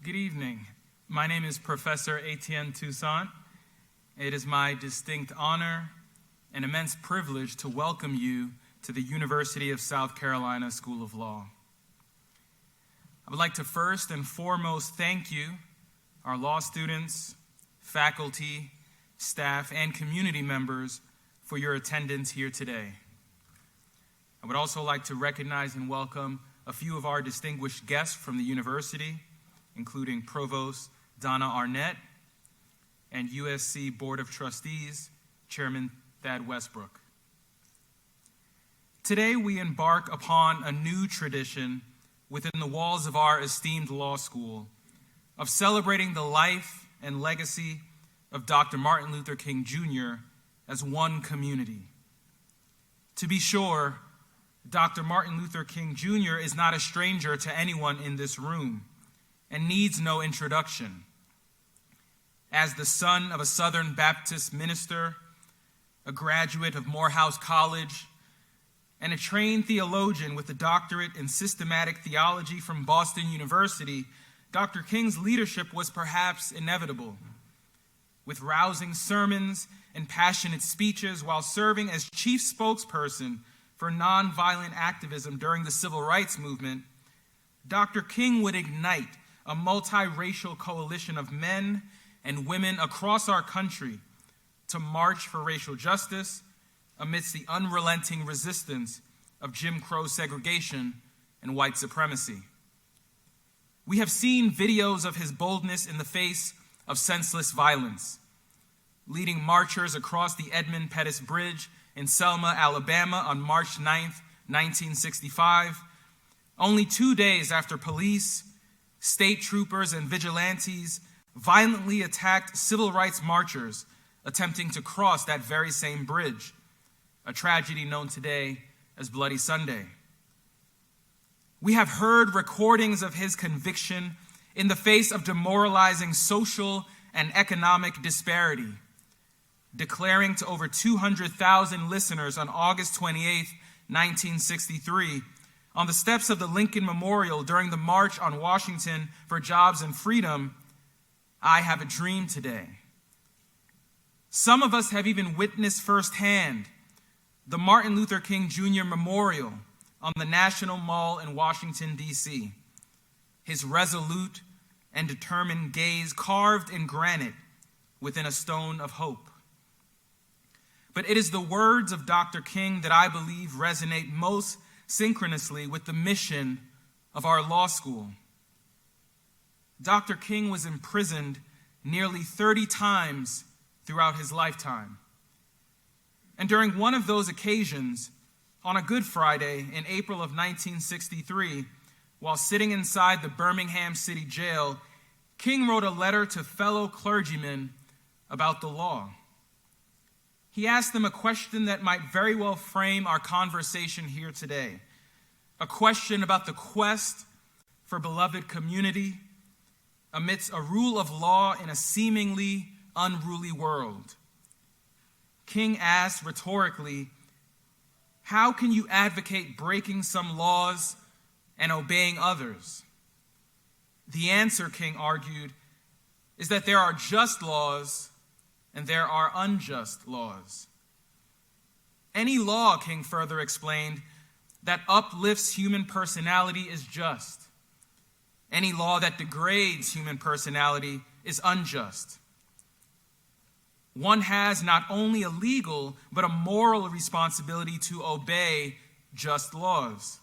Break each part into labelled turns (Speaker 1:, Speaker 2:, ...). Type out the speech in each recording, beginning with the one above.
Speaker 1: Good evening. My name is Professor Etienne Toussaint. It is my distinct honor and immense privilege to welcome you to the University of South Carolina School of Law. I would like to first and foremost thank you, our law students, faculty, staff, and community members for your attendance here today. I would also like to recognize and welcome a few of our distinguished guests from the university, including Provost Donna Arnett and USC Board of Trustees Chairman Thad Westbrook. Today we embark upon a new tradition within the walls of our esteemed law school of celebrating the life and legacy of Dr. Martin Luther King Jr. as one community. To be sure, Dr. Martin Luther King Jr. is not a stranger to anyone in this room and needs no introduction. As the son of a Southern Baptist minister, a graduate of Morehouse College, and a trained theologian with a doctorate in systematic theology from Boston University, Dr. King's leadership was perhaps inevitable. With rousing sermons and passionate speeches while serving as chief spokesperson for nonviolent activism during the Civil Rights Movement, Dr. King would ignite a multiracial coalition of men and women across our country to march for racial justice amidst the unrelenting resistance of Jim Crow segregation and white supremacy. We have seen videos of his boldness in the face of senseless violence, leading marchers across the Edmund Pettus Bridge in Selma, Alabama on March 9, 1965, only 2 days after police, state troopers, and vigilantes violently attacked civil rights marchers attempting to cross that very same bridge, a tragedy known today as Bloody Sunday. We have heard recordings of his conviction in the face of demoralizing social and economic disparity, declaring to over 200,000 listeners on August 28, 1963, on the steps of the Lincoln Memorial during the March on Washington for Jobs and Freedom, "I have a dream today." Some of us have even witnessed firsthand the Martin Luther King Jr. Memorial on the National Mall in Washington, D.C., his resolute and determined gaze carved in granite within a stone of hope. But it is the words of Dr. King that I believe resonate most synchronously with the mission of our law school. Dr. King was imprisoned nearly 30 times throughout his lifetime. And during one of those occasions, on a Good Friday in April of 1963, while sitting inside the Birmingham City Jail, King wrote a letter to fellow clergymen about the law. He asked them a question that might very well frame our conversation here today, a question about the quest for beloved community amidst a rule of law in a seemingly unruly world. King asked rhetorically, how can you advocate breaking some laws and obeying others? The answer, King argued, is that there are just laws and there are unjust laws. Any law, King further explained, that uplifts human personality is just. Any law that degrades human personality is unjust. One has not only a legal, but a moral responsibility to obey just laws.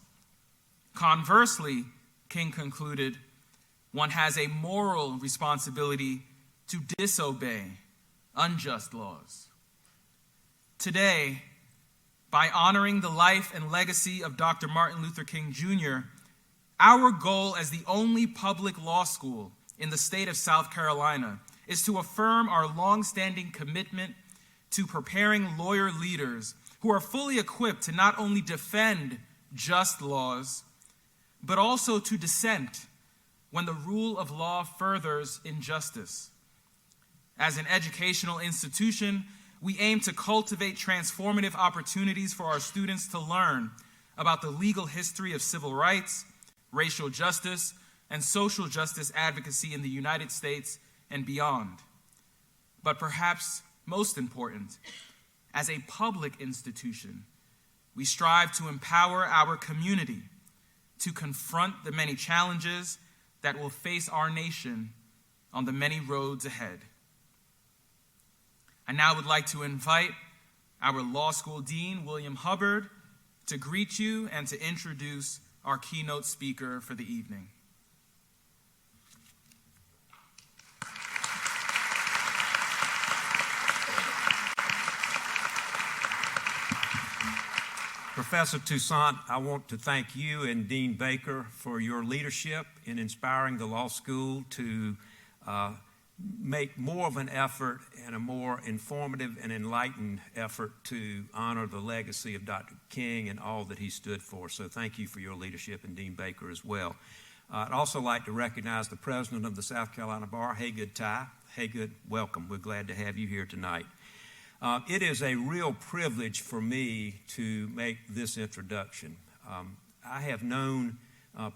Speaker 1: Conversely, King concluded, one has a moral responsibility to disobey unjust laws. Today, by honoring the life and legacy of Dr. Martin Luther King Jr., our goal as the only public law school in the state of South Carolina is to affirm our longstanding commitment to preparing lawyer leaders who are fully equipped to not only defend just laws, but also to dissent when the rule of law furthers injustice. As an educational institution, we aim to cultivate transformative opportunities for our students to learn about the legal history of civil rights, racial justice, and social justice advocacy in the United States and beyond. But perhaps most important, as a public institution, we strive to empower our community to confront the many challenges that will face our nation on the many roads ahead. I now would like to invite our law school dean, William Hubbard, to greet you and to introduce our keynote speaker for the evening.
Speaker 2: Professor Toussaint, I want to thank you and Dean Baker for your leadership in inspiring the law school to make more of an effort and a more informative and enlightened effort to honor the legacy of Dr. King and all that he stood for. So thank you for your leadership, and Dean Baker as well. I'd also like to recognize the president of the South Carolina Bar, Haygood Ty. Haygood, welcome. We're glad to have you here tonight. It is a real privilege for me to make this introduction. I have known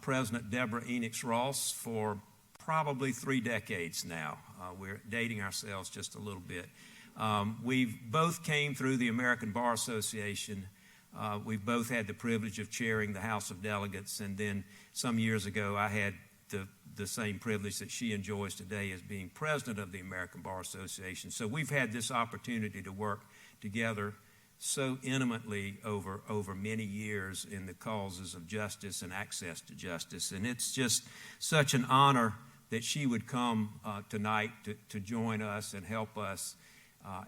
Speaker 2: President Deborah Enix Ross for probably 3 decades now. We're dating ourselves just a little bit. We've both came through the American Bar Association. We've both had the privilege of chairing the House of Delegates, and then some years ago I had the same privilege that she enjoys today as being president of the American Bar Association. So we've had this opportunity to work together so intimately over many years in the causes of justice and access to justice. And it's just such an honor that she would come tonight to join us and help us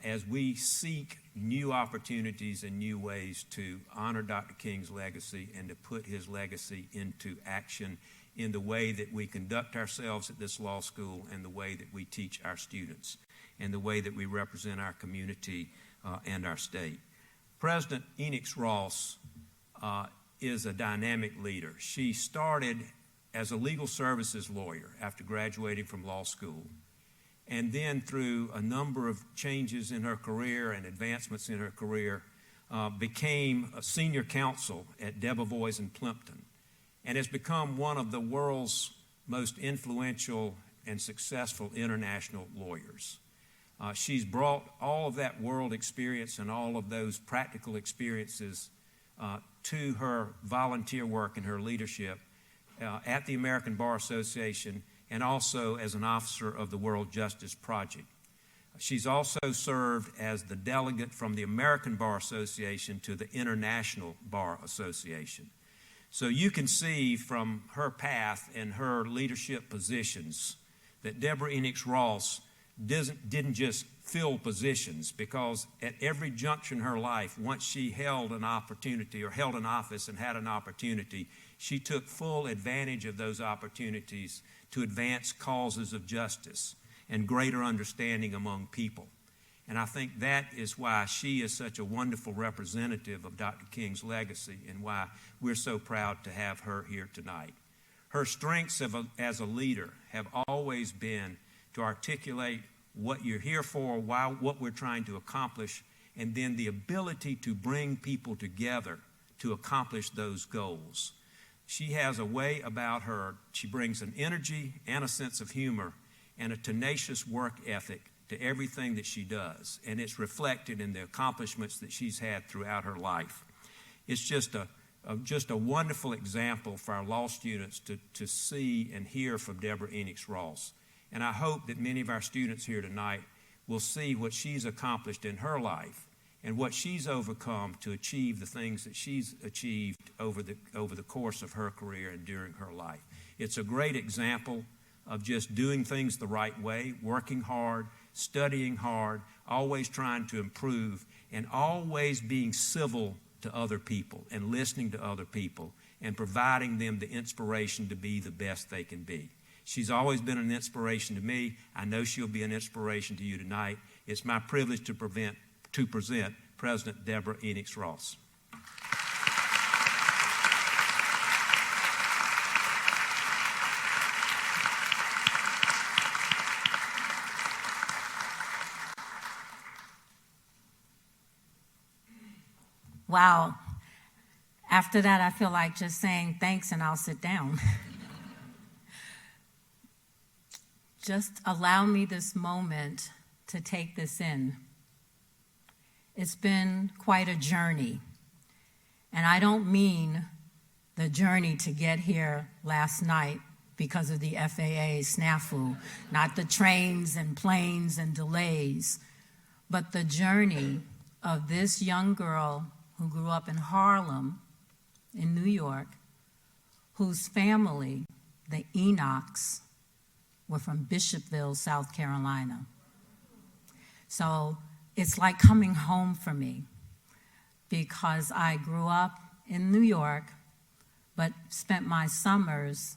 Speaker 2: as we seek new opportunities and new ways to honor Dr. King's legacy and to put his legacy into action in the way that we conduct ourselves at this law school and the way that we teach our students and the way that we represent our community and our state. President Enix Ross is a dynamic leader. She started as a legal services lawyer after graduating from law school, and then through a number of changes in her career and advancements in her career, became a senior counsel at Debevoise and Plimpton, and has become one of the world's most influential and successful international lawyers. She's brought all of that world experience and all of those practical experiences to her volunteer work and her leadership at the American Bar Association and also as an officer of the World Justice Project. She's also served as the delegate from the American Bar Association to the International Bar Association. So you can see from her path and her leadership positions that Deborah Enix Ross didn't just fill positions, because at every juncture in her life, once she held an opportunity or held an office and had an opportunity, she took full advantage of those opportunities to advance causes of justice and greater understanding among people. And I think that is why she is such a wonderful representative of Dr. King's legacy and why we're so proud to have her here tonight. Her strengths as a leader have always been to articulate what you're here for, what we're trying to accomplish, and then the ability to bring people together to accomplish those goals. She has a way about her. She brings an energy and a sense of humor and a tenacious work ethic to everything that she does, and it's reflected in the accomplishments that she's had throughout her life. It's just a wonderful example for our law students to see and hear from Deborah Enix Ross. And I hope that many of our students here tonight will see what she's accomplished in her life and what she's overcome to achieve the things that she's achieved over the course of her career and during her life. It's a great example of just doing things the right way, working hard, studying hard, always trying to improve, and always being civil to other people and listening to other people and providing them the inspiration to be the best they can be. She's always been an inspiration to me. I know she'll be an inspiration to you tonight. It's my privilege to present President Deborah Enix Ross.
Speaker 3: Wow. After that, I feel like just saying thanks and I'll sit down. just allow me this moment to take this in. It's been quite a journey, and I don't mean the journey to get here last night because of the FAA snafu, not the trains and planes and delays, but the journey of this young girl who grew up in Harlem, in New York, whose family, the Enochs, were from Bishopville, South Carolina. So it's like coming home for me because I grew up in New York, but spent my summers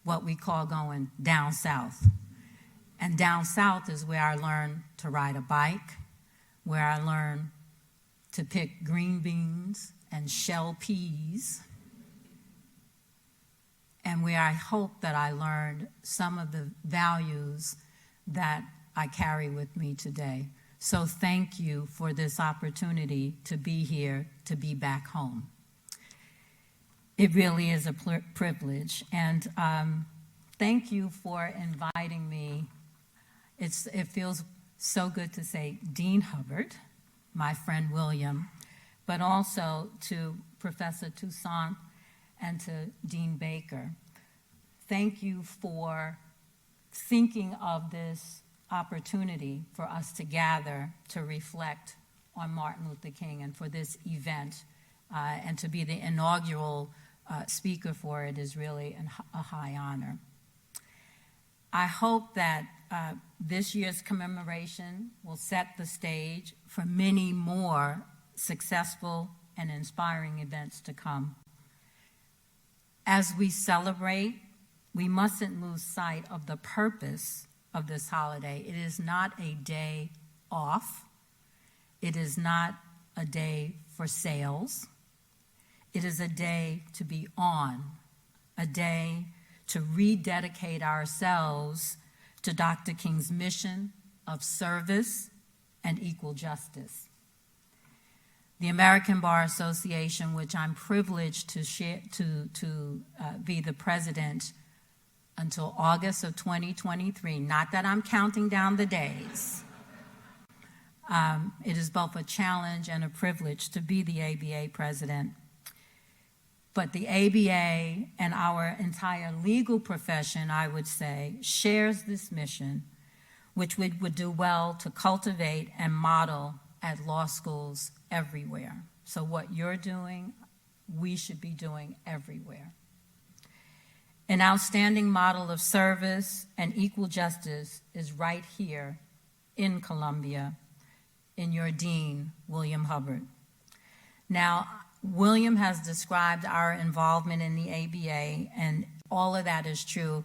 Speaker 3: what we call going down south. And down south is where I learned to ride a bike, where I learned to pick green beans and shell peas, and where I hope that I learned some of the values that I carry with me today. So thank you for this opportunity to be here, to be back home. It really is a privilege, and thank you for inviting me. It feels so good to say Dean Hubbard, my friend William, but also to Professor Toussaint and to Dean Baker. Thank you for thinking of this opportunity for us to gather to reflect on Martin Luther King and for this event, and to be the inaugural speaker for it is really a high honor. I hope that this year's commemoration will set the stage for many more successful and inspiring events to come. As we celebrate, we mustn't lose sight of the purpose of this holiday. It is not a day off. It is not a day for sales. It is a day to be on, a day to rededicate ourselves to Dr. King's mission of service and equal justice. The American Bar Association, which I'm privileged to be the president until August of 2023, not that I'm counting down the days. It is both a challenge and a privilege to be the ABA president. But the ABA and our entire legal profession, I would say, shares this mission, which we would do well to cultivate and model at law schools everywhere. So what you're doing, we should be doing everywhere. An outstanding model of service and equal justice is right here in Columbia, in your dean, William Hubbard. Now, William has described our involvement in the ABA, and all of that is true.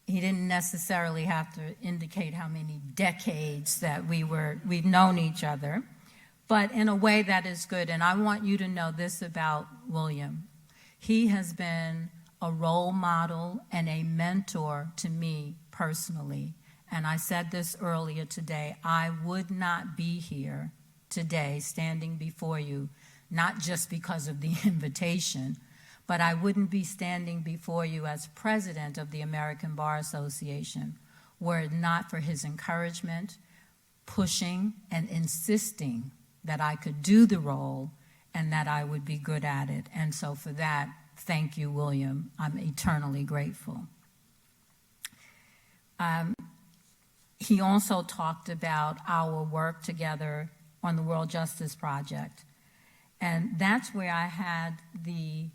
Speaker 3: He didn't necessarily have to indicate how many decades that we've known each other, but in a way that is good. And I want you to know this about William. He has been a role model and a mentor to me personally. And I said this earlier today, I would not be here today standing before you, not just because of the invitation, but I wouldn't be standing before you as president of the American Bar Association were it not for his encouragement, pushing, and insisting that I could do the role and that I would be good at it. And so for that, thank you, William. I'm eternally grateful. He also talked about our work together on the World Justice Project. And that's where I had the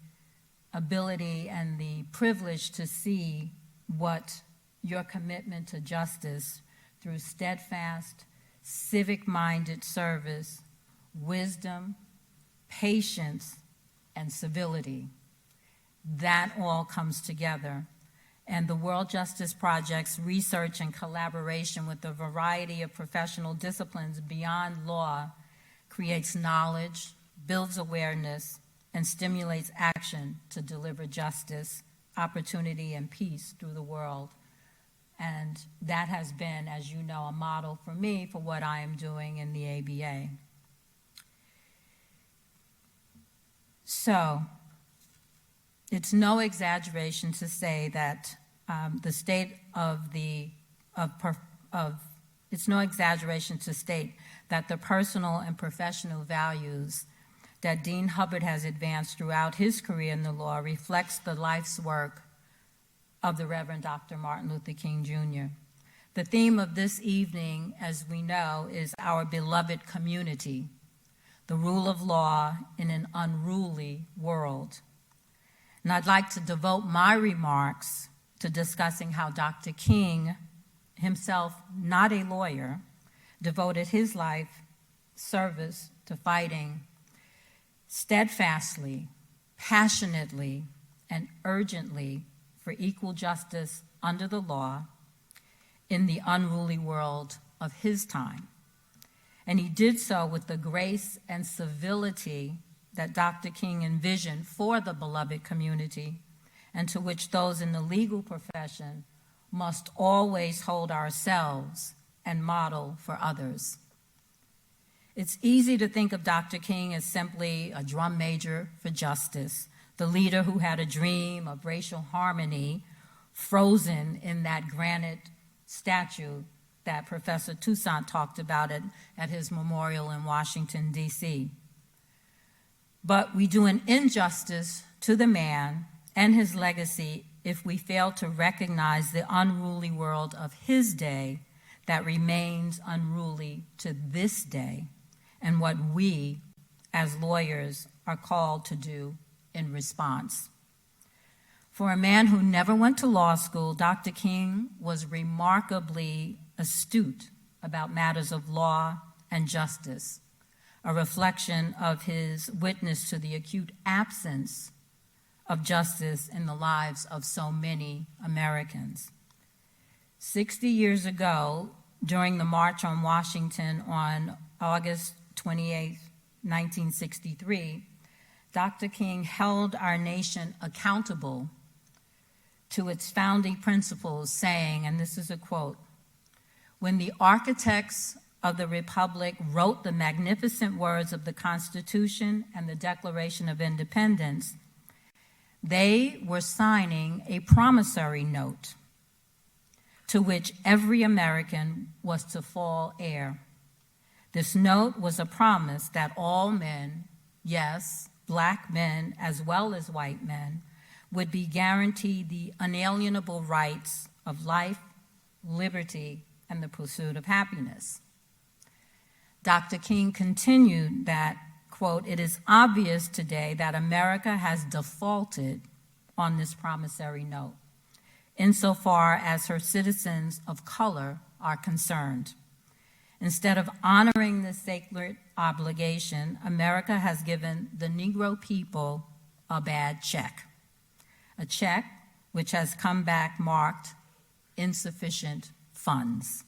Speaker 3: ability and the privilege to see what your commitment to justice through steadfast, civic-minded service, wisdom, patience, and civility. That all comes together. And the World Justice Project's research and collaboration with a variety of professional disciplines beyond law creates knowledge, builds awareness, and stimulates action to deliver justice, opportunity, and peace through the world. And that has been, as you know, a model for me for what I am doing in the ABA. So, it's no exaggeration to say that the state it's no exaggeration to state that the personal and professional values that Dean Hubbard has advanced throughout his career in the law reflects the life's work of the Reverend Dr. Martin Luther King Jr. The theme of this evening, as we know, is our beloved community, the rule of law in an unruly world. And I'd like to devote my remarks to discussing how Dr. King, himself not a lawyer, devoted his life service to fighting steadfastly, passionately, and urgently for equal justice under the law in the unruly world of his time. And he did so with the grace and civility that Dr. King envisioned for the beloved community, and to which those in the legal profession must always hold ourselves and model for others. It's easy to think of Dr. King as simply a drum major for justice, the leader who had a dream of racial harmony frozen in that granite statue that Professor Toussaint talked about at his memorial in Washington, D.C. But we do an injustice to the man and his legacy if we fail to recognize the unruly world of his day that remains unruly to this day, and what we, as lawyers, are called to do in response. For a man who never went to law school, Dr. King was remarkably astute about matters of law and justice, a reflection of his witness to the acute absence of justice in the lives of so many Americans. 60 years ago, during the March on Washington on August 28, 1963, Dr. King held our nation accountable to its founding principles, saying, and this is a quote, "When the architects of the Republic wrote the magnificent words of the Constitution and the Declaration of Independence, they were signing a promissory note to which every American was to fall heir. This note was a promise that all men, yes, black men as well as white men, would be guaranteed the unalienable rights of life, liberty, and the pursuit of happiness." Dr. King continued that, quote, "It is obvious today that America has defaulted on this promissory note, insofar as her citizens of color are concerned. Instead of honoring this sacred obligation, America has given the Negro people a bad check, a check which has come back marked insufficient funds.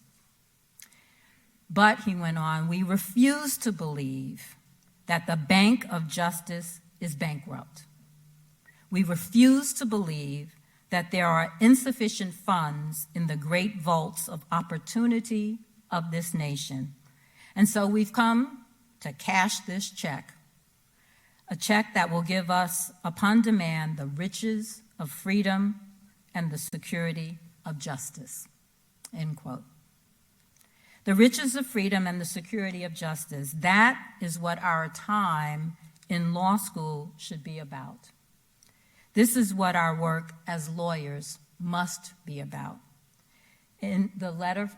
Speaker 3: But," he went on, "we refuse to believe that the Bank of Justice is bankrupt. We refuse to believe that there are insufficient funds in the great vaults of opportunity of this nation. And so we've come to cash this check, a check that will give us, upon demand, the riches of freedom and the security of justice," end quote. The riches of freedom and the security of justice, that is what our time in law school should be about. This is what our work as lawyers must be about. In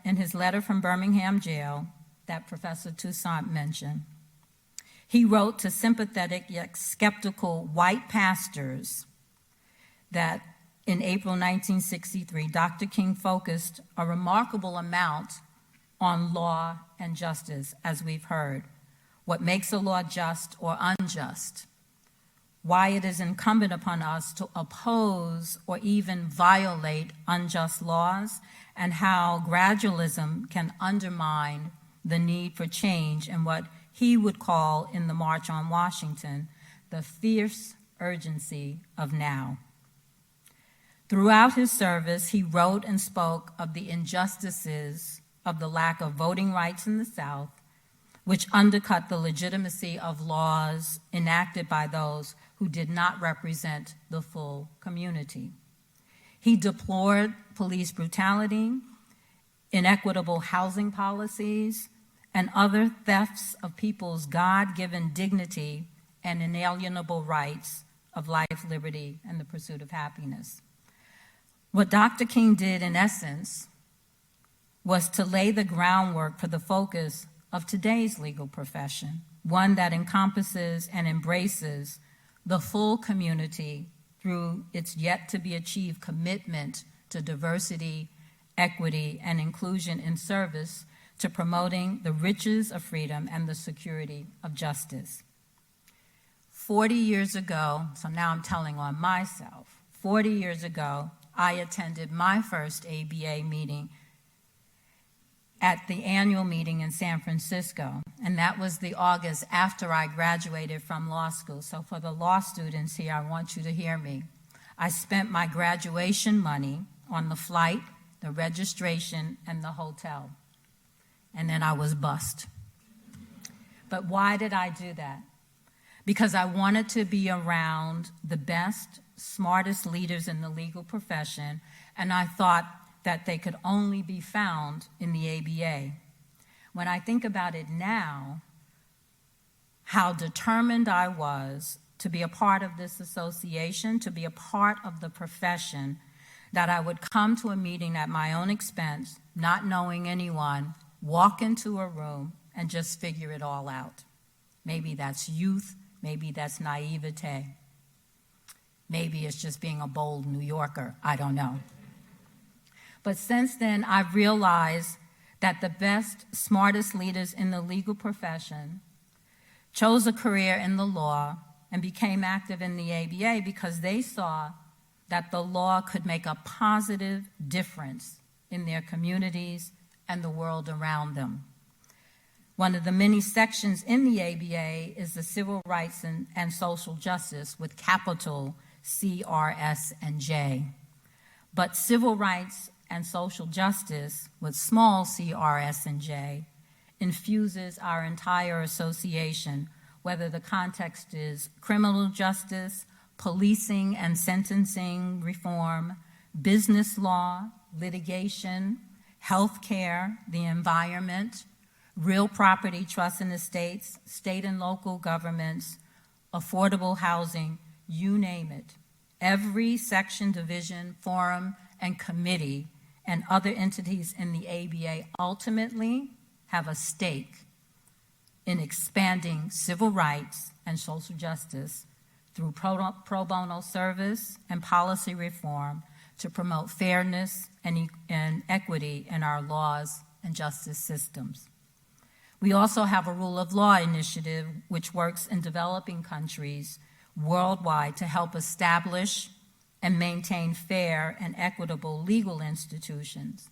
Speaker 3: his letter from Birmingham jail that Professor Toussaint mentioned, he wrote to sympathetic yet skeptical white pastors that in April 1963, Dr. King focused a remarkable amount on law and justice, as we've heard, what makes a law just or unjust, why it is incumbent upon us to oppose or even violate unjust laws, and how gradualism can undermine the need for change and what he would call in the March on Washington, the fierce urgency of now. Throughout his service, he wrote and spoke of the injustices of the lack of voting rights in the South, which undercut the legitimacy of laws enacted by those who did not represent the full community. He deplored police brutality, inequitable housing policies, and other thefts of people's God-given dignity and inalienable rights of life, liberty, and the pursuit of happiness. What Dr. King did, in essence, was to lay the groundwork for the focus of today's legal profession, one that encompasses and embraces the full community through its yet-to-be-achieved commitment to diversity, equity, and inclusion in service to promoting the riches of freedom and the security of justice. 40 years ago, so now I'm telling on myself, 40 years ago, I attended my first ABA meeting at the annual meeting in San Francisco, and that was the August after I graduated from law school. So for the law students here, I want you to hear me. I spent my graduation money on the flight, the registration, and the hotel, and then I was bused. But why did I do that? Because I wanted to be around the best, smartest leaders in the legal profession, and I thought that they could only be found in the ABA. When I think about it now, how determined I was to be a part of this association, to be a part of the profession, that I would come to a meeting at my own expense, not knowing anyone, walk into a room and just figure it all out. Maybe that's youth, maybe that's naivete. Maybe it's just being a bold New Yorker, I don't know. But since then, I've realized that the best, smartest leaders in the legal profession chose a career in the law and became active in the ABA because they saw that the law could make a positive difference in their communities and the world around them. One of the many sections in the ABA is the Civil Rights and Social Justice with capital C, R, S, and J. But civil rights and social justice with small c, r, s, and j infuses our entire association, whether the context is criminal justice, policing and sentencing reform, business law, litigation, healthcare, the environment, real property trusts and estates, state and local governments, affordable housing, you name it. Every section, division, forum, and committee and other entities in the ABA ultimately have a stake in expanding civil rights and social justice through pro bono service and policy reform to promote fairness and equity in our laws and justice systems. We also have a rule of law initiative which works in developing countries worldwide to help establish and maintain fair and equitable legal institutions.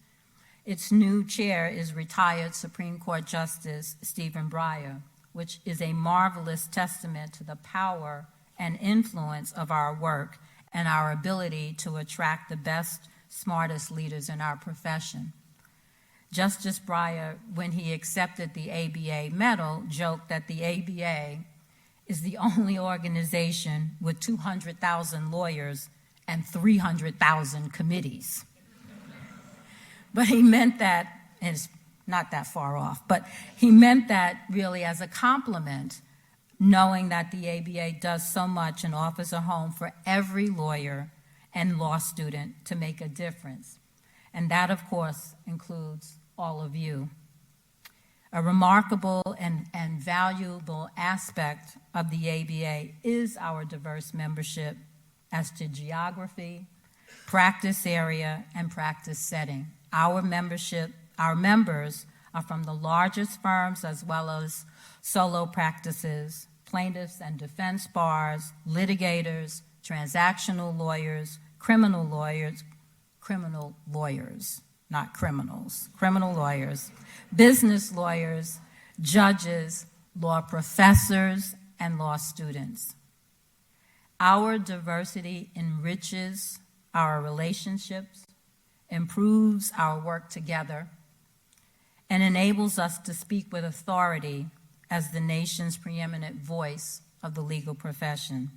Speaker 3: Its new chair is retired Supreme Court Justice Stephen Breyer, which is a marvelous testament to the power and influence of our work and our ability to attract the best, smartest leaders in our profession. Justice Breyer, when he accepted the ABA medal, joked that the ABA is the only organization with 200,000 lawyers and 300,000 committees. But he meant that, and it's not that far off, but he meant that really as a compliment, knowing that the ABA does so much and offers a home for every lawyer and law student to make a difference. And that, of course, includes all of you. A remarkable and valuable aspect of the ABA is our diverse membership as to geography, practice area, and practice setting. Our members are from the largest firms as well as solo practices, plaintiffs and defense bars, litigators, transactional lawyers, criminal lawyers, not criminals, criminal lawyers, business lawyers, judges, law professors, and law students. Our diversity enriches our relationships, improves our work together, and enables us to speak with authority as the nation's preeminent voice of the legal profession.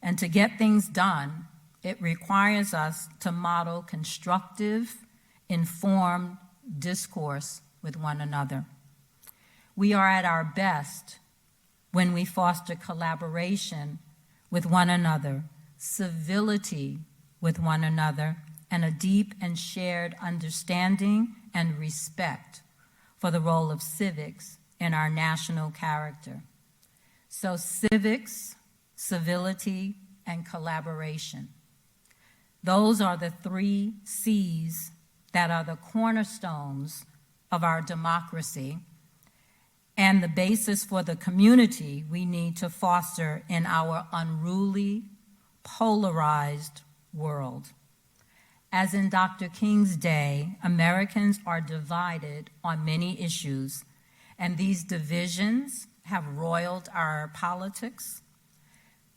Speaker 3: And to get things done, it requires us to model constructive, informed discourse with one another. We are at our best when we foster collaboration with one another, civility with one another, and a deep and shared understanding and respect for the role of civics in our national character. So civics, civility, and collaboration. Those are the 3 C's that are the cornerstones of our democracy and the basis for the community we need to foster in our unruly, polarized world. As in Dr. King's day, Americans are divided on many issues, and these divisions have roiled our politics.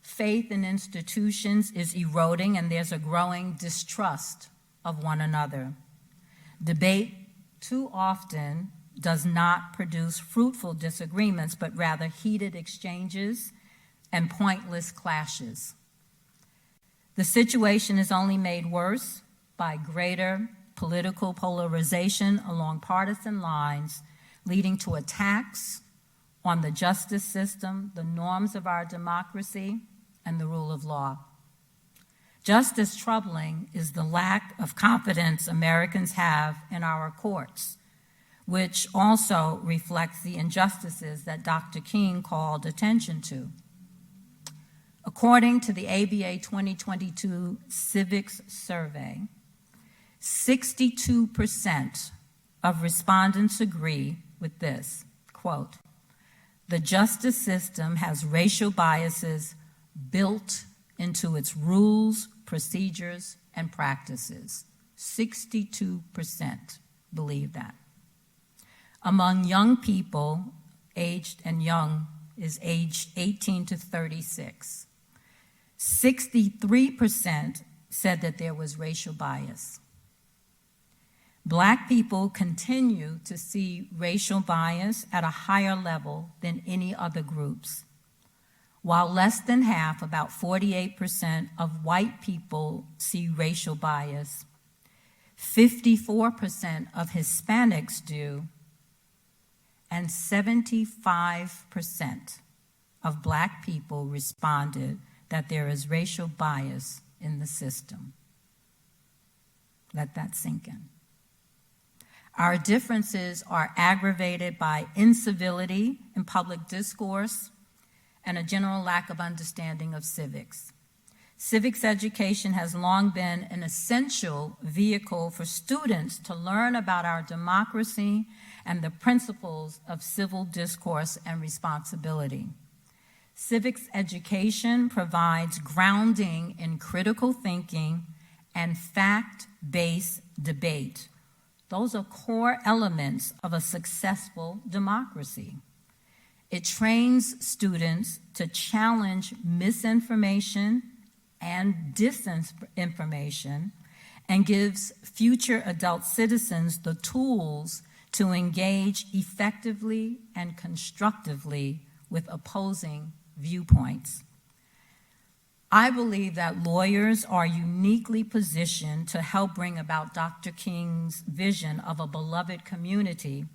Speaker 3: Faith in institutions is eroding, and there's a growing distrust of one another. Debate too often does not produce fruitful disagreements, but rather heated exchanges and pointless clashes. The situation is only made worse by greater political polarization along partisan lines, leading to attacks on the justice system, the norms of our democracy, and the rule of law. Just as troubling is the lack of confidence Americans have in our courts, which also reflects the injustices that Dr. King called attention to. According to the ABA 2022 Civics Survey, 62% of respondents agree with this, quote, "The justice system has racial biases built into its rules, procedures, and practices." 62% believe that. Among young people, aged and young is aged 18 to 36, 63% said that there was racial bias. Black people continue to see racial bias at a higher level than any other groups. While less than half, about 48% of white people see racial bias, 54% of Hispanics do, and 75% of Black people responded that there is racial bias in the system. Let that sink in. Our differences are aggravated by incivility in public discourse and a general lack of understanding of civics. Civics education has long been an essential vehicle for students to learn about our democracy and the principles of civil discourse and responsibility. Civics education provides grounding in critical thinking and fact-based debate. Those are core elements of a successful democracy. It trains students to challenge misinformation and disinformation and gives future adult citizens the tools to engage effectively and constructively with opposing viewpoints. I believe that lawyers are uniquely positioned to help bring about Dr. King's vision of a beloved community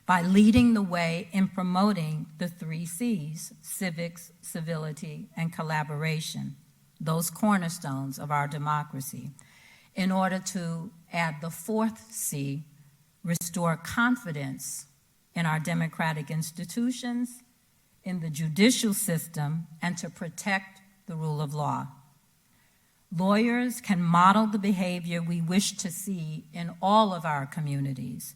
Speaker 3: by leading the way in promoting the 3 C's, civics, civility, and collaboration, those cornerstones of our democracy, in order to add the 4th C, restore confidence in our democratic institutions, in the judicial system, and to protect the rule of law. Lawyers can model the behavior we wish to see in all of our communities,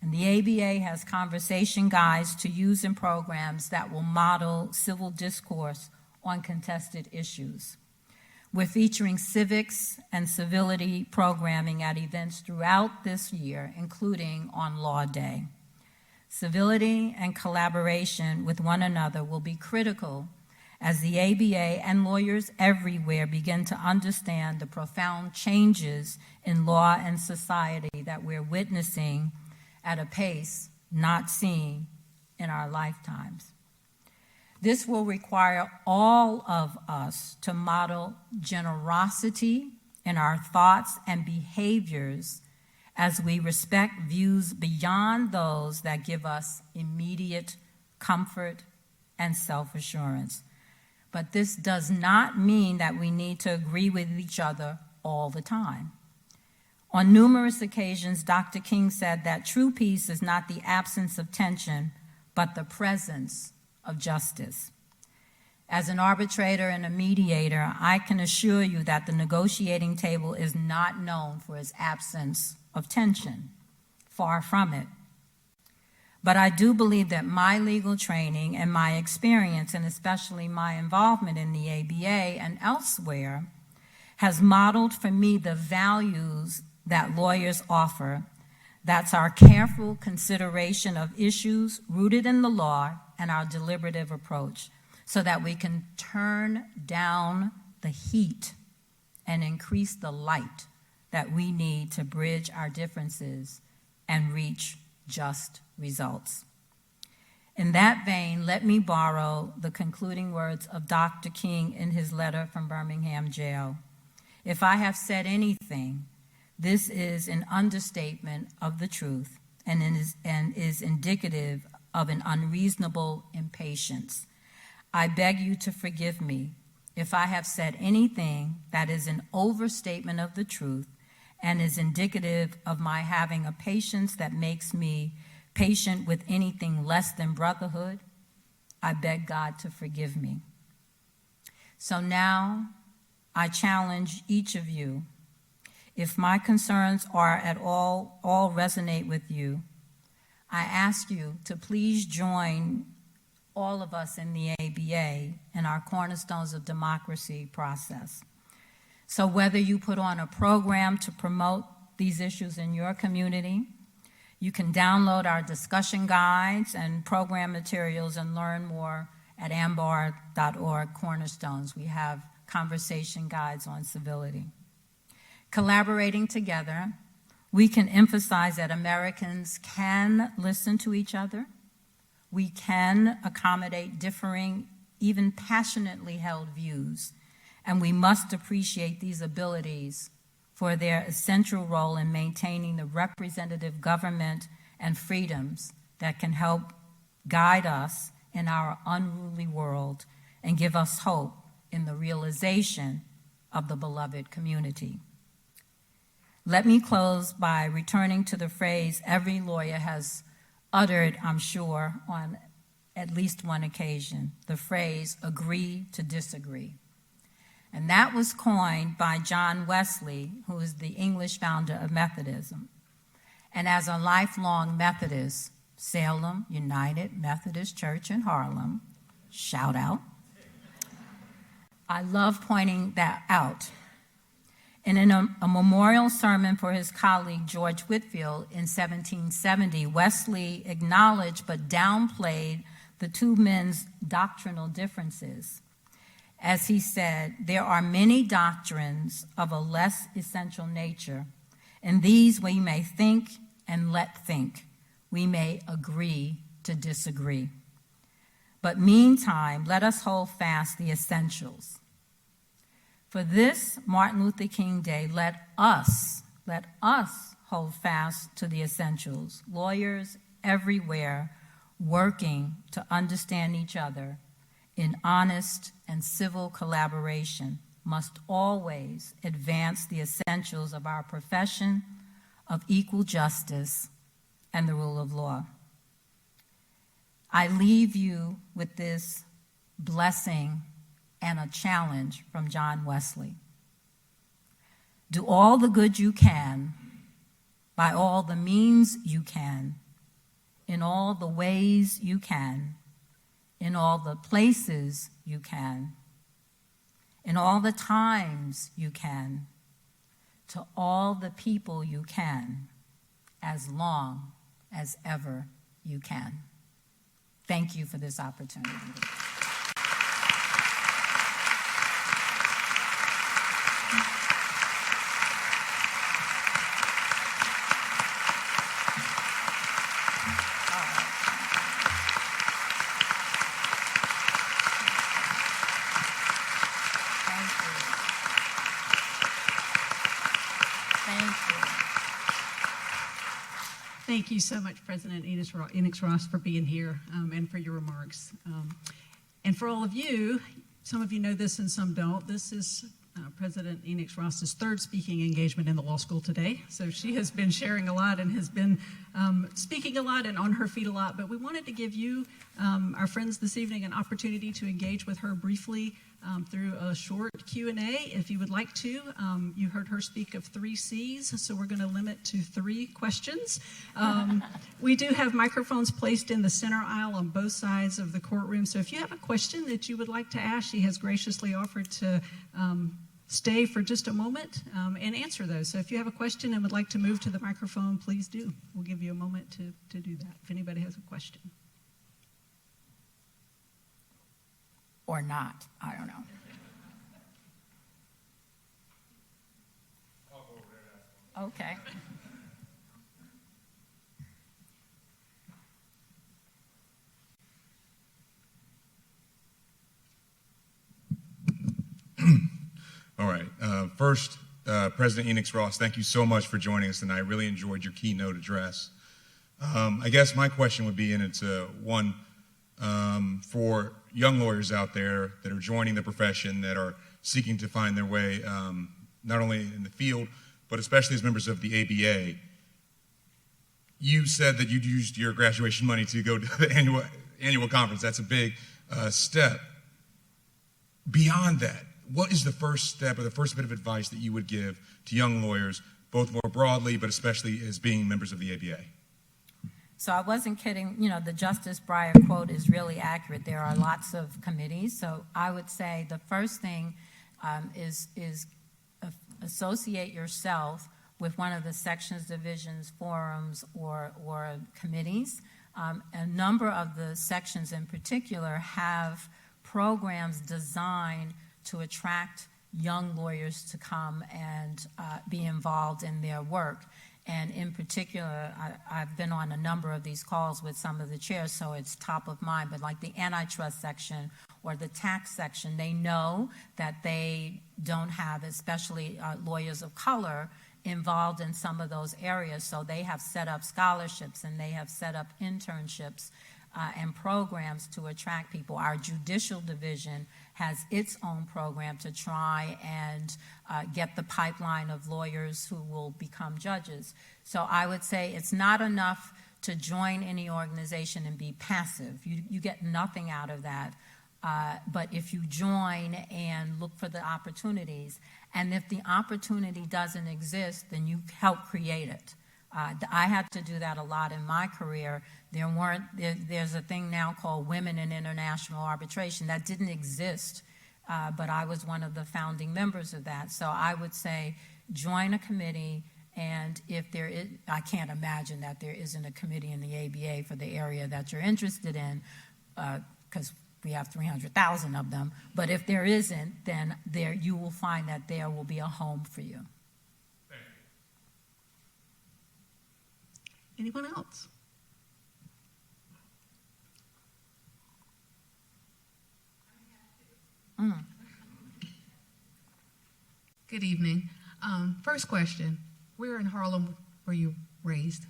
Speaker 3: and the ABA has conversation guides to use in programs that will model civil discourse on contested issues. We're featuring civics and civility programming at events throughout this year, including on Law Day. Civility and collaboration with one another will be critical as the ABA and lawyers everywhere begin to understand the profound changes in law and society that we're witnessing at a pace not seen in our lifetimes. This will require all of us to model generosity in our thoughts and behaviors as we respect views beyond those that give us immediate comfort and self-assurance. But this does not mean that we need to agree with each other all the time. On numerous occasions, Dr. King said that true peace is not the absence of tension, but the presence of justice. As an arbitrator and a mediator, I can assure you that the negotiating table is not known for its absence of tension. Far from it. But I do believe that my legal training and my experience, and especially my involvement in the ABA and elsewhere, has modeled for me the values that lawyers offer. That's our careful consideration of issues rooted in the law and our deliberative approach, so that we can turn down the heat and increase the light that we need to bridge our differences and reach just results. In that vein, let me borrow the concluding words of Dr. King in his letter from Birmingham jail. If I have said anything, this is an understatement of the truth and is indicative of an unreasonable impatience. I beg you to forgive me if I have said anything that is an overstatement of the truth and is indicative of my having a patience that makes me patient with anything less than brotherhood. I beg God to forgive me. So now I challenge each of you, if my concerns are at all resonate with you, I ask you to please join all of us in the ABA in our Cornerstones of Democracy process. So whether you put on a program to promote these issues in your community, you can download our discussion guides and program materials and learn more at ambar.org Cornerstones. We have conversation guides on civility. Collaborating together, we can emphasize that Americans can listen to each other. We can accommodate differing, even passionately held views, and we must appreciate these abilities for their essential role in maintaining the representative government and freedoms that can help guide us in our unruly world and give us hope in the realization of the beloved community. Let me close by returning to the phrase every lawyer has uttered, I'm sure, on at least one occasion, the phrase, agree to disagree. And that was coined by John Wesley, who is the English founder of Methodism. And as a lifelong Methodist, Salem United Methodist Church in Harlem, shout out, I love pointing that out. And in a memorial sermon for his colleague George Whitefield in 1770, Wesley acknowledged but downplayed the two men's doctrinal differences. As he said, there are many doctrines of a less essential nature, and these we may think and let think. We may agree to disagree. But meantime, let us hold fast the essentials. For this Martin Luther King Day, let us hold fast to the essentials. Lawyers everywhere working to understand each other in honest and civil collaboration must always advance the essentials of our profession of equal justice and the rule of law. I leave you with this blessing and a challenge from John Wesley. Do all the good you can, by all the means you can, in all the ways you can, in all the places you can, in all the times you can, to all the people you can, as long as ever you can. Thank you for this opportunity.
Speaker 4: Thank you so much, President Enix Ross, for being here and for your remarks. And for all of you, some of you know this and some don't, this is President Enix Ross's third speaking engagement in the law school today. So she has been sharing a lot and has been speaking a lot and on her feet a lot. But we wanted to give you, our friends this evening, an opportunity to engage with her briefly through a short Q&A if you would like to. You heard her speak of 3 C's, so we're going to limit to 3 questions. We do have microphones placed in the center aisle on both sides of the courtroom, so if you have a question that you would like to ask, she has graciously offered to stay for just a moment and answer those. So if you have a question and would like to move to the microphone, please do. We'll give you a moment to do that if anybody has a question.
Speaker 3: Or not, I don't know. Okay.
Speaker 5: All right. First, President Enix Ross, thank you so much for joining us tonight. I really enjoyed your keynote address. I guess my question would be, and it's one for young lawyers out there that are joining the profession, that are seeking to find their way not only in the field, but especially as members of the ABA. You said that you'd used your graduation money to go to the annual conference. That's a big step. Beyond that, what is the first step or the first bit of advice that you would give to young lawyers, both more broadly, but especially as being members of the ABA?
Speaker 3: So I wasn't kidding. You know, the Justice Breyer quote is really accurate. There are lots of committees. So I would say the first thing is associate yourself with one of the sections, divisions, forums, or committees. A number of the sections in particular have programs designed to attract young lawyers to come and be involved in their work. And in particular, I've been on a number of these calls with some of the chairs, so it's top of mind. But like the antitrust section or the tax section, they know that they don't have, especially lawyers of color, involved in some of those areas. So they have set up scholarships and they have set up internships and programs to attract people. Our judicial division has its own program to try and get the pipeline of lawyers who will become judges. So I would say it's not enough to join any organization and be passive. You get nothing out of that. But if you join and look for the opportunities, and if the opportunity doesn't exist, then you help create it. I had to do that a lot in my career. There's a thing now called Women in International Arbitration that didn't exist, but I was one of the founding members of that. So I would say join a committee, and if there is, I can't imagine that there isn't a committee in the ABA for the area that you're interested in, because we have 300,000 of them. But if there isn't, then you will find that there will be a home for you.
Speaker 4: Anyone else?
Speaker 6: Good evening. First question, where in Harlem were you raised?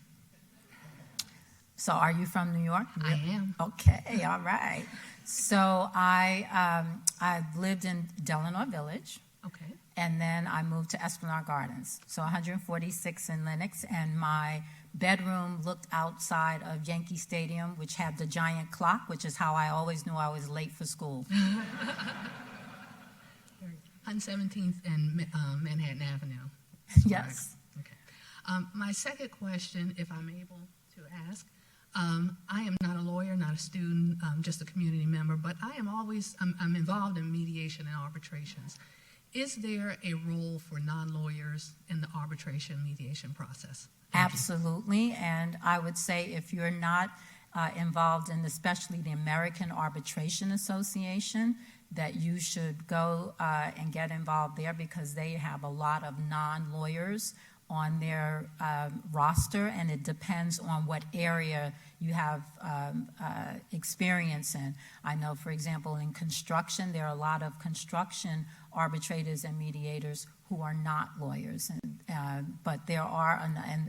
Speaker 3: So are you from New York?
Speaker 6: I am.
Speaker 3: Okay, all right. So I've lived in Delano Village.
Speaker 6: Okay.
Speaker 3: And then I moved to Esplanade Gardens, so 146 in Lenox, and my bedroom looked outside of Yankee Stadium, which had the giant clock, which is how I always knew I was late for school.
Speaker 6: 117th and Manhattan Avenue.
Speaker 3: Yes.
Speaker 6: Okay. My second question, if I'm able to ask, I am not a lawyer, not a student, just a community member, but I'm involved in mediation and arbitrations. Is there a role for non-lawyers in the arbitration mediation process?
Speaker 3: Absolutely, and I would say if you're not involved in especially the American Arbitration Association, that you should go and get involved there, because they have a lot of non-lawyers on their roster, and it depends on what area you have experience in. I know, for example, in construction, there are a lot of construction arbitrators and mediators who are not lawyers, But there are,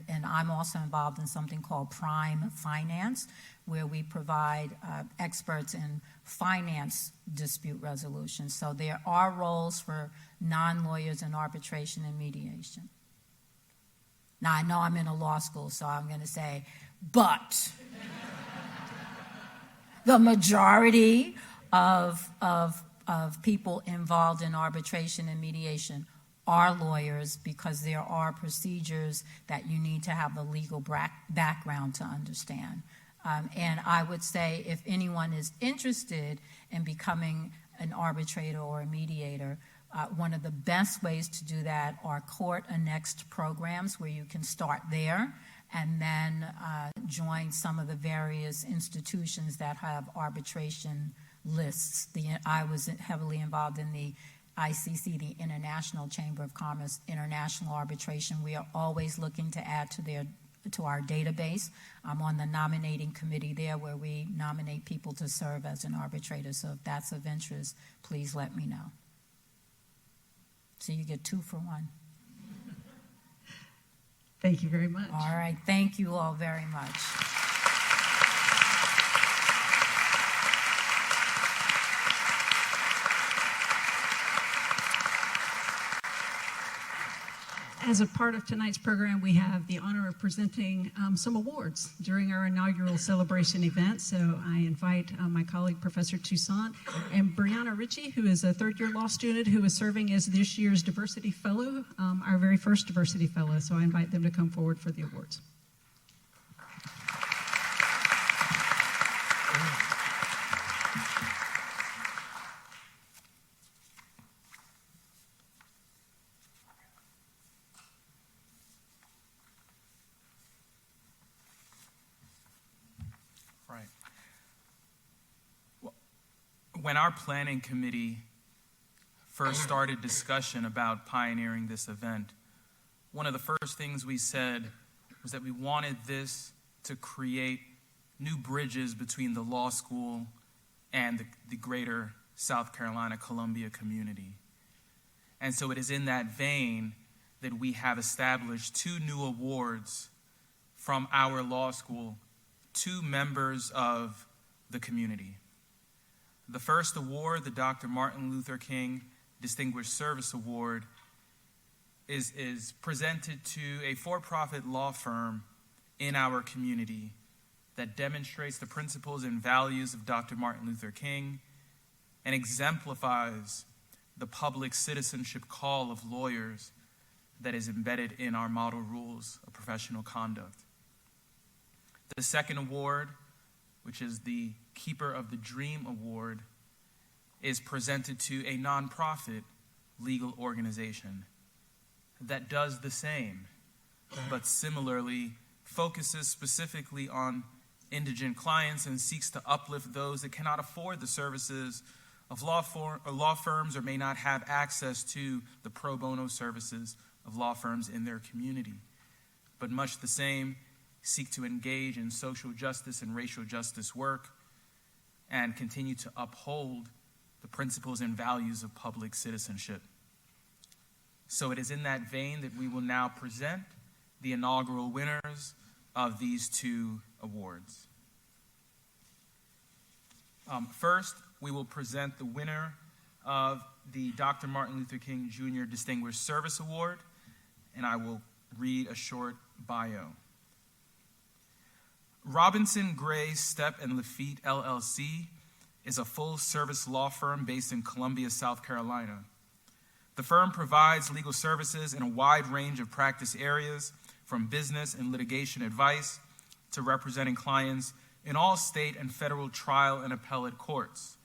Speaker 3: and I'm also involved in something called Prime Finance, where we provide experts in finance dispute resolution. So there are roles for non-lawyers in arbitration and mediation. Now, I know I'm in a law school, so I'm going to say, but the majority of people involved in arbitration and mediation are lawyers, because there are procedures that you need to have a legal background to understand. And I would say, if anyone is interested in becoming an arbitrator or a mediator, one of the best ways to do that are court-annexed programs, where you can start there and then join some of the various institutions that have arbitration lists. I was heavily involved in the ICC, the International Chamber of Commerce, international arbitration. We are always looking to add to our database. I'm on the nominating committee there, where we nominate people to serve as an arbitrator. So if that's of interest, please let me know. So you get 2 for 1.
Speaker 4: Thank you very much.
Speaker 3: All right. Thank you all very much.
Speaker 4: As a part of tonight's program, we have the honor of presenting some awards during our inaugural celebration event. So I invite my colleague, Professor Toussaint, and Brianna Ritchie, who is a third-year law student who is serving as this year's Diversity Fellow, our very first Diversity Fellow. So I invite them to come forward for the awards.
Speaker 1: When our planning committee first started discussion about pioneering this event, one of the first things we said was that we wanted this to create new bridges between the law school and the greater South Carolina Columbia community. And so it is in that vein that we have established 2 new awards from our law school to members of the community. The first award, the Dr. Martin Luther King Distinguished Service Award, is presented to a for-profit law firm in our community that demonstrates the principles and values of Dr. Martin Luther King and exemplifies the public citizenship call of lawyers that is embedded in our model rules of professional conduct. The second award, which is the Keeper of the Dream Award, is presented to a nonprofit legal organization that does the same, but similarly focuses specifically on indigent clients and seeks to uplift those that cannot afford the services of law firms or may not have access to the pro bono services of law firms in their community. But much the same, seek to engage in social justice and racial justice work and continue to uphold the principles and values of public citizenship. So it is in that vein that we will now present the inaugural winners of these 2 awards. First, we will present the winner of the Dr. Martin Luther King Jr. Distinguished Service Award, and I will read a short bio. Robinson, Gray, Stepp, and Lafitte, LLC is a full-service law firm based in Columbia, South Carolina. The firm provides legal services in a wide range of practice areas, from business and litigation advice to representing clients in all state and federal trial and appellate courts.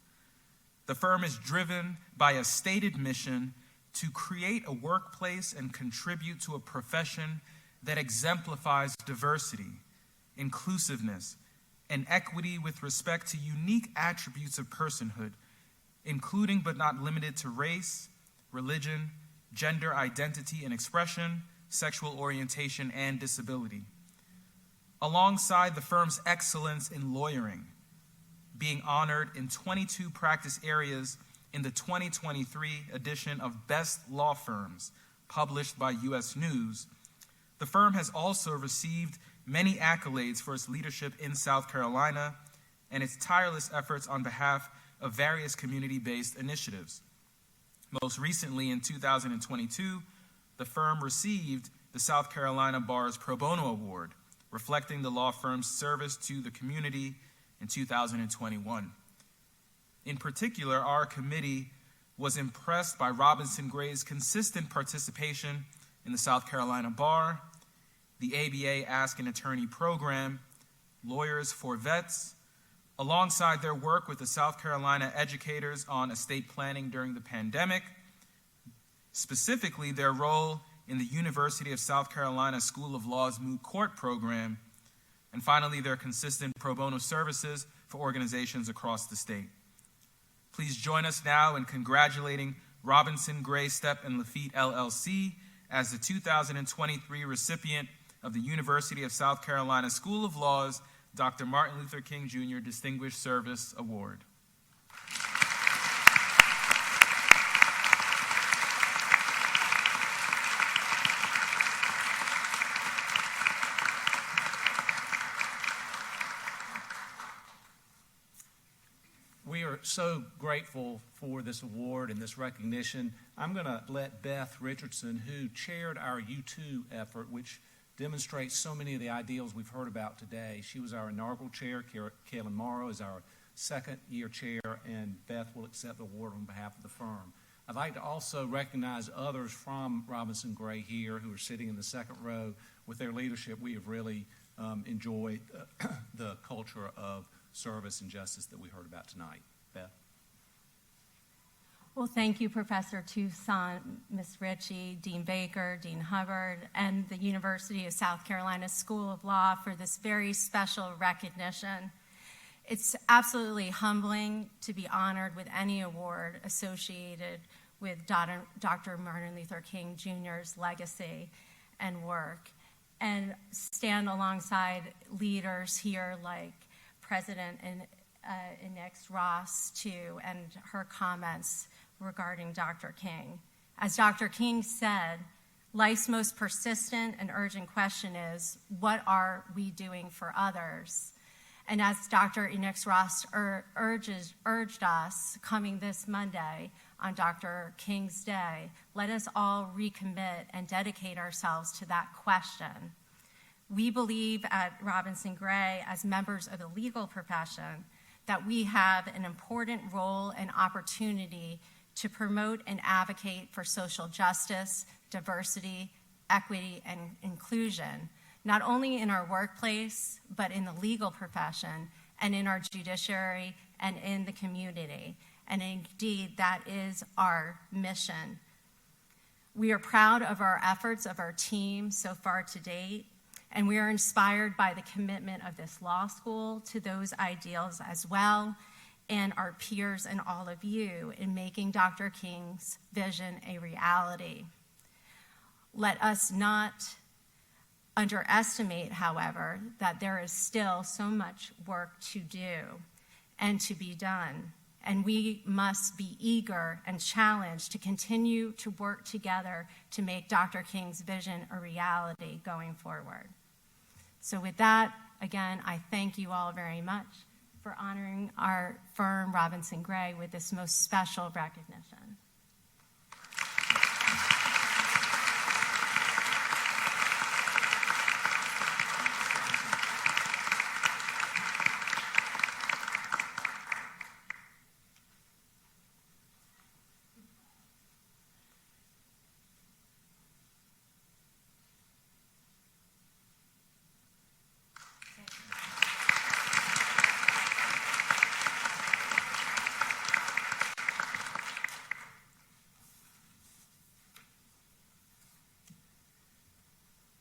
Speaker 1: The firm is driven by a stated mission to create a workplace and contribute to a profession that exemplifies diversity, inclusiveness, and equity with respect to unique attributes of personhood, including but not limited to race, religion, gender identity and expression, sexual orientation, and disability. Alongside the firm's excellence in lawyering, being honored in 22 practice areas in the 2023 edition of Best Law Firms published by U.S. News, the firm has also received many accolades for its leadership in South Carolina and its tireless efforts on behalf of various community-based initiatives. Most recently, in 2022, the firm received the South Carolina Bar's Pro Bono Award, reflecting the law firm's service to the community in 2021. In particular, our committee was impressed by Robinson Gray's consistent participation in the South Carolina Bar, the ABA Ask an Attorney program, Lawyers for Vets, alongside their work with the South Carolina educators on estate planning during the pandemic, specifically their role in the University of South Carolina School of Law's moot court program, and finally, their consistent pro bono services for organizations across the state. Please join us now in congratulating Robinson Gray Stepp and Lafitte LLC as the 2023 recipient of the University of South Carolina School of Law's Dr. Martin Luther King Jr. Distinguished Service Award.
Speaker 7: We are so grateful for this award and this recognition. I'm going to let Beth Richardson, who chaired our U2 effort, which demonstrates so many of the ideals we've heard about today. She was our inaugural chair. Kaylin Morrow is our second-year chair, and Beth will accept the award on behalf of the firm. I'd like to also recognize others from Robinson Gray here who are sitting in the second row. With their leadership, we have really enjoyed the culture of service and justice that we heard about tonight. Beth?
Speaker 8: Well, thank you, Professor Toussaint, Ms. Ritchie, Dean Baker, Dean Hubbard, and the University of South Carolina School of Law for this very special recognition. It's absolutely humbling to be honored with any award associated with Dr. Martin Luther King Jr.'s legacy and work, and stand alongside leaders here like President Enix Ross, too, and her comments regarding Dr. King. As Dr. King said, life's most persistent and urgent question is, what are we doing for others? And as Dr. Enix Ross urged us coming this Monday on Dr. King's Day, let us all recommit and dedicate ourselves to that question. We believe at Robinson Gray, as members of the legal profession, that we have an important role and opportunity to promote and advocate for social justice, diversity, equity, and inclusion, not only in our workplace, but in the legal profession and in our judiciary and in the community. And indeed, that is our mission. We are proud of our efforts of our team so far to date, and we are inspired by the commitment of this law school to those ideals as well, and our peers and all of you in making Dr. King's vision a reality. Let us not underestimate, however, that there is still so much work to do and to be done, and we must be eager and challenged to continue to work together to make Dr. King's vision a reality going forward. So with that, again, I thank you all very much for honoring our firm, Robinson Gray, with this most special recognition.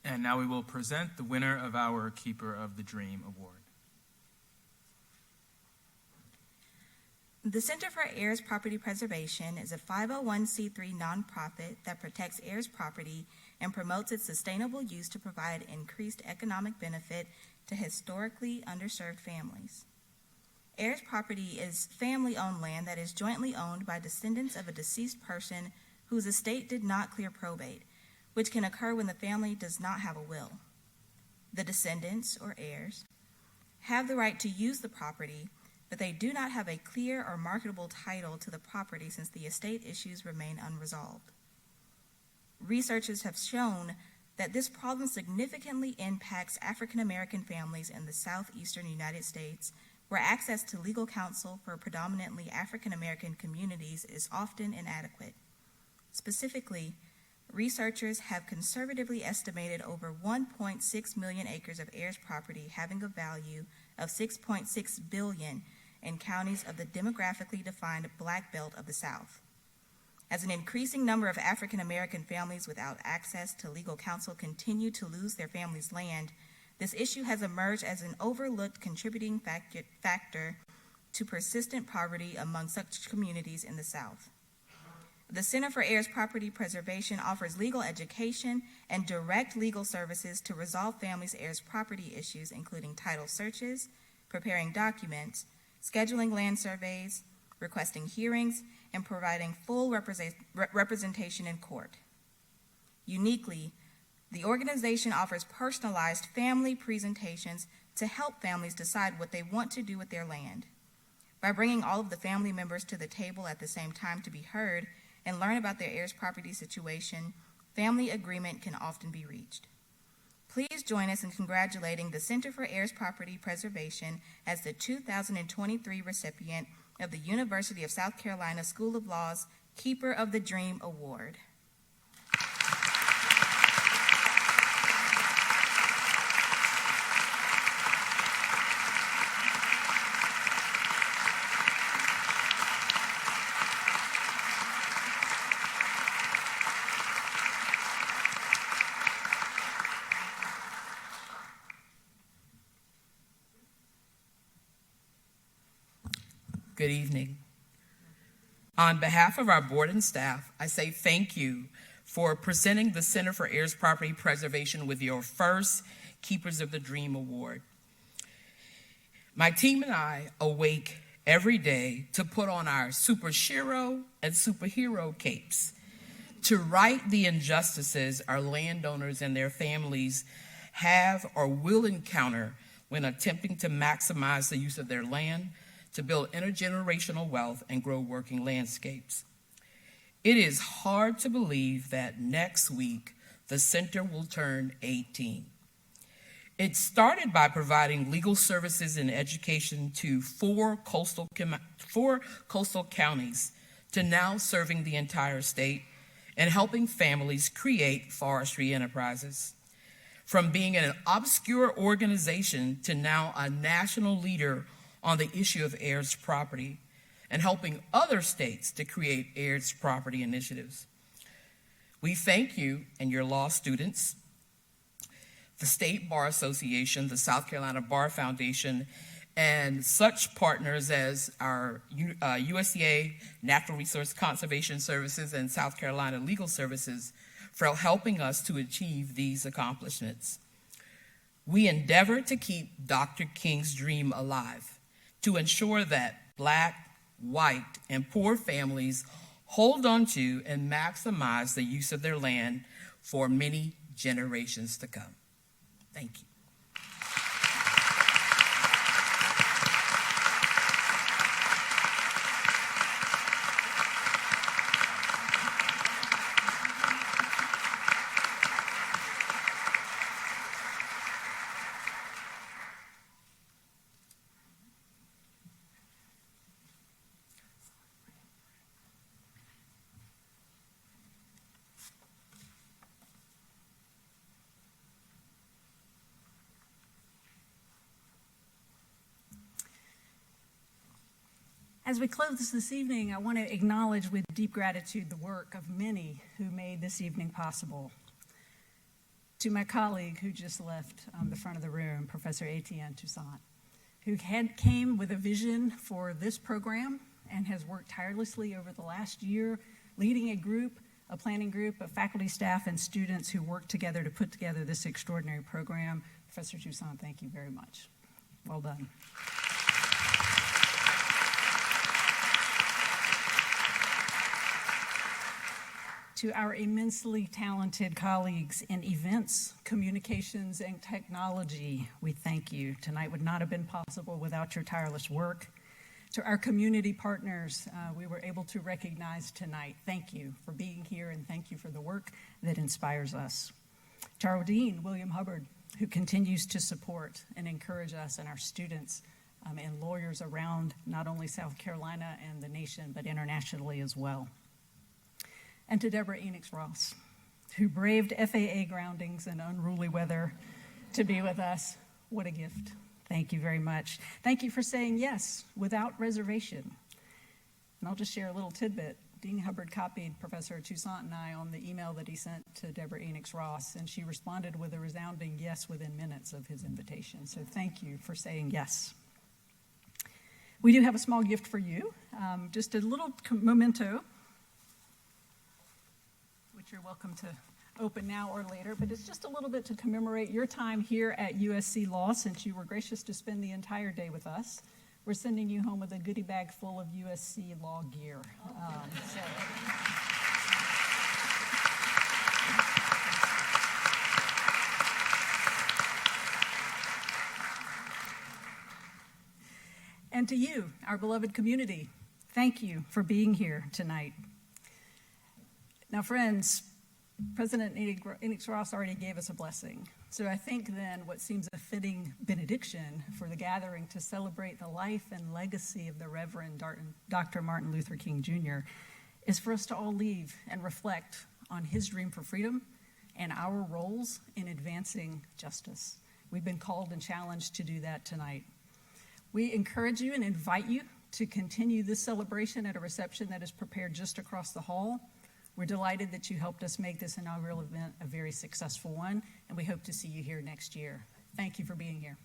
Speaker 1: And now we will present the winner of our Keeper of the Dream Award.
Speaker 9: The Center for Heirs Property Preservation is a 501c3 nonprofit that protects heirs' property and promotes its sustainable use to provide increased economic benefit to historically underserved families. Heirs property is family-owned land that is jointly owned by descendants of a deceased person whose estate did not clear probate, which can occur when the family does not have a will. The descendants, or heirs, have the right to use the property, but they do not have a clear or marketable title to the property since the estate issues remain unresolved. Researchers have shown that this problem significantly impacts African American families in the southeastern United States, where access to legal counsel for predominantly African American communities is often inadequate. Specifically, researchers have conservatively estimated over 1.6 million acres of heirs property having a value of $6.6 billion in counties of the demographically defined Black Belt of the South. As an increasing number of African American families without access to legal counsel continue to lose their family's land, this issue has emerged as an overlooked contributing factor to persistent poverty among such communities in the South. The Center for Heirs Property Preservation offers legal education and direct legal services to resolve families' heirs' property issues, including title searches, preparing documents, scheduling land surveys, requesting hearings, and providing full representation in court. Uniquely, the organization offers personalized family presentations to help families decide what they want to do with their land. By bringing all of the family members to the table at the same time to be heard and learn about their heirs' property situation, family agreement can often be reached. Please join us in congratulating the Center for Heirs Property Preservation as the 2023 recipient of the University of South Carolina School of Law's Keeper of the Dream Award.
Speaker 10: Good evening. On behalf of our board and staff, I say thank you for presenting the Center for Heirs Property Preservation with your first Keepers of the Dream Award. My team and I awake every day to put on our superhero and superhero capes to right the injustices our landowners and their families have or will encounter when attempting to maximize the use of their land, to build intergenerational wealth and grow working landscapes. It is hard to believe that next week the center will turn 18. It started by providing legal services and education to four coastal counties, to now serving the entire state and helping families create forestry enterprises. From being an obscure organization to now a national leader on the issue of heirs property, and helping other states to create heirs property initiatives. We thank you and your law students, the State Bar Association, the South Carolina Bar Foundation, and such partners as our USDA Natural Resource Conservation Services and South Carolina Legal Services for helping us to achieve these accomplishments. We endeavor to keep Dr. King's dream alive, to ensure that Black, white, and poor families hold on to and maximize the use of their land for many generations to come. Thank you.
Speaker 4: As we close this evening, I want to acknowledge with deep gratitude the work of many who made this evening possible. To my colleague who just left the front of the room, Professor Etienne Toussaint, who came with a vision for this program and has worked tirelessly over the last year, leading a planning group of faculty, staff, and students who worked together to put together this extraordinary program. Professor Toussaint, thank you very much. Well done. to our immensely talented colleagues in events, communications, and technology, we thank you. Tonight would not have been possible without your tireless work. To our community partners, we were able to recognize tonight, thank you for being here and thank you for the work that inspires us. To our Dean, William Hubbard, who continues to support and encourage us and our students and lawyers around not only South Carolina and the nation, but internationally as well. And to Deborah Enix Ross, who braved FAA groundings and unruly weather to be with us. What a gift. Thank you very much. Thank you for saying yes without reservation. And I'll just share a little tidbit. Dean Hubbard copied Professor Toussaint and I on the email that he sent to Deborah Enix Ross, and she responded with a resounding yes within minutes of his invitation. So thank you for saying yes. We do have a small gift for you, just a little memento, which you're welcome to open now or later, but it's just a little bit to commemorate your time here at USC Law since you were gracious to spend the entire day with us. We're sending you home with a goodie bag full of USC Law gear. And to you, our beloved community, thank you for being here tonight. Now, friends, President Enix Ross already gave us a blessing. So I think then what seems a fitting benediction for the gathering to celebrate the life and legacy of the Reverend Dr. Martin Luther King Jr. is for us to all leave and reflect on his dream for freedom and our roles in advancing justice. We've been called and challenged to do that tonight. We encourage you and invite you to continue this celebration at a reception that is prepared just across the hall. We're delighted that you helped us make this inaugural event a very successful one, and we hope to see you here next year. Thank you for being here.